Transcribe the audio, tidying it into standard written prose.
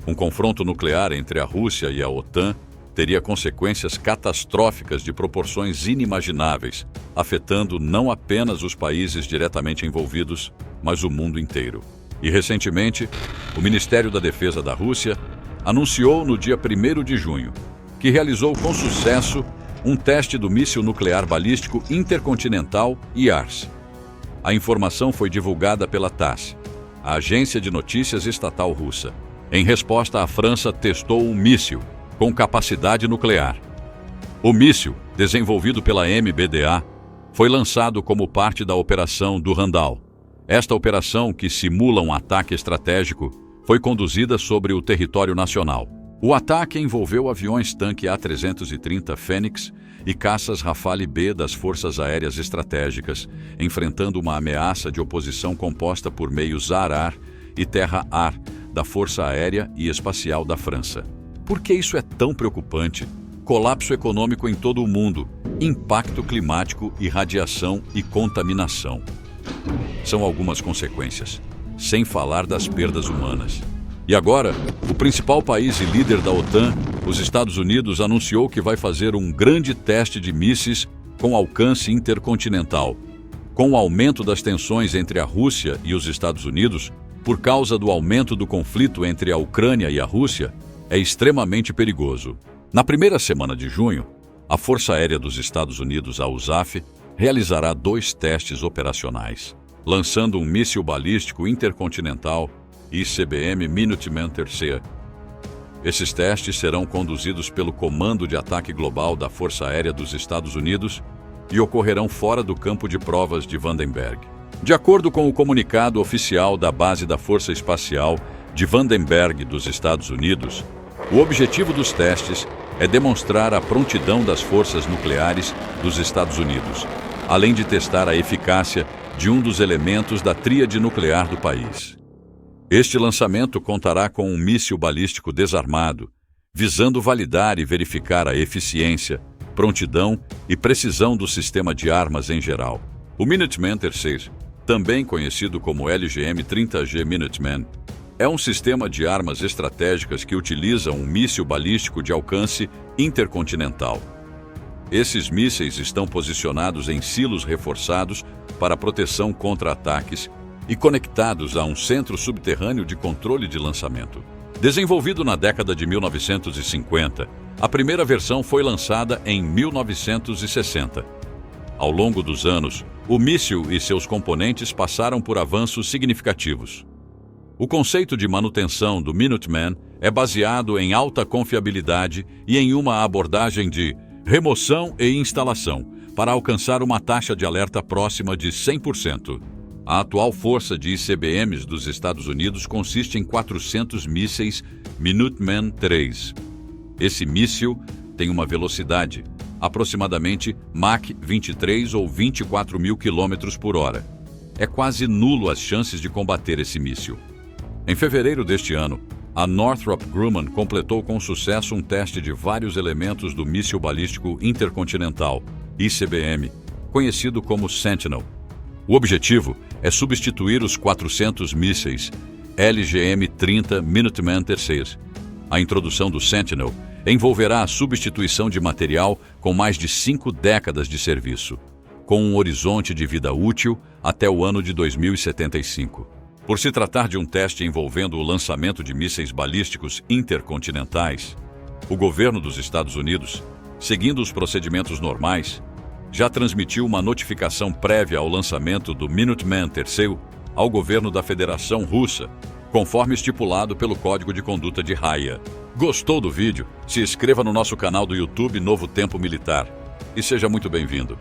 Um confronto nuclear entre a Rússia e a OTAN teria consequências catastróficas de proporções inimagináveis, afetando não apenas os países diretamente envolvidos, mas o mundo inteiro. E recentemente, o Ministério da Defesa da Rússia anunciou no dia 1º de junho que realizou com sucesso um teste do míssil nuclear balístico intercontinental IARS. A informação foi divulgada pela TASS, a agência de notícias estatal russa. Em resposta, a França testou um míssil com capacidade nuclear. O míssil, desenvolvido pela MBDA, foi lançado como parte da Operação Durandal. Esta operação, que simula um ataque estratégico, foi conduzida sobre o território nacional. O ataque envolveu aviões-tanque A-330 Fênix e caças Rafale B das Forças Aéreas Estratégicas, enfrentando uma ameaça de oposição composta por meios ar-ar e terra-ar da Força Aérea e Espacial da França. Por que isso é tão preocupante? Colapso econômico em todo o mundo, impacto climático, irradiação e contaminação. São algumas consequências, sem falar das perdas humanas. E agora, o principal país e líder da OTAN, os Estados Unidos, anunciou que vai fazer um grande teste de mísseis com alcance intercontinental. Com o aumento das tensões entre a Rússia e os Estados Unidos, por causa do aumento do conflito entre a Ucrânia e a Rússia, é extremamente perigoso. Na primeira semana de junho, a Força Aérea dos Estados Unidos, a USAF, realizará 2 testes operacionais, lançando um míssil balístico intercontinental ICBM Minuteman III. Esses testes serão conduzidos pelo Comando de Ataque Global da Força Aérea dos Estados Unidos e ocorrerão fora do campo de provas de Vandenberg. De acordo com o comunicado oficial da Base da Força Espacial de Vandenberg dos Estados Unidos, o objetivo dos testes é demonstrar a prontidão das forças nucleares dos Estados Unidos, além de testar a eficácia de um dos elementos da tríade nuclear do país. Este lançamento contará com um míssil balístico desarmado, visando validar e verificar a eficiência, prontidão e precisão do sistema de armas em geral. O Minuteman III, também conhecido como LGM-30G Minuteman, é um sistema de armas estratégicas que utiliza um míssil balístico de alcance intercontinental. Esses mísseis estão posicionados em silos reforçados para proteção contra ataques e conectados a um centro subterrâneo de controle de lançamento. Desenvolvido na década de 1950, a primeira versão foi lançada em 1960. Ao longo dos anos, o míssil e seus componentes passaram por avanços significativos. O conceito de manutenção do Minuteman é baseado em alta confiabilidade e em uma abordagem de remoção e instalação para alcançar uma taxa de alerta próxima de 100%. A atual força de ICBMs dos Estados Unidos consiste em 400 mísseis Minuteman III. Esse míssil tem uma velocidade, aproximadamente Mach 23 ou 24.000 km por hora. É quase nulo as chances de combater esse míssil. Em fevereiro deste ano, a Northrop Grumman completou com sucesso um teste de vários elementos do míssil balístico intercontinental, ICBM, conhecido como Sentinel. O objetivo é substituir os 400 mísseis LGM-30 Minuteman III. A introdução do Sentinel envolverá a substituição de material com mais de 5 décadas de serviço, com um horizonte de vida útil até o ano de 2075. Por se tratar de um teste envolvendo o lançamento de mísseis balísticos intercontinentais, o governo dos Estados Unidos, seguindo os procedimentos normais, já transmitiu uma notificação prévia ao lançamento do Minuteman III ao governo da Federação Russa, conforme estipulado pelo Código de Conduta de Haia. Gostou do vídeo? Se inscreva no nosso canal do YouTube Novo Tempo Militar e seja muito bem-vindo.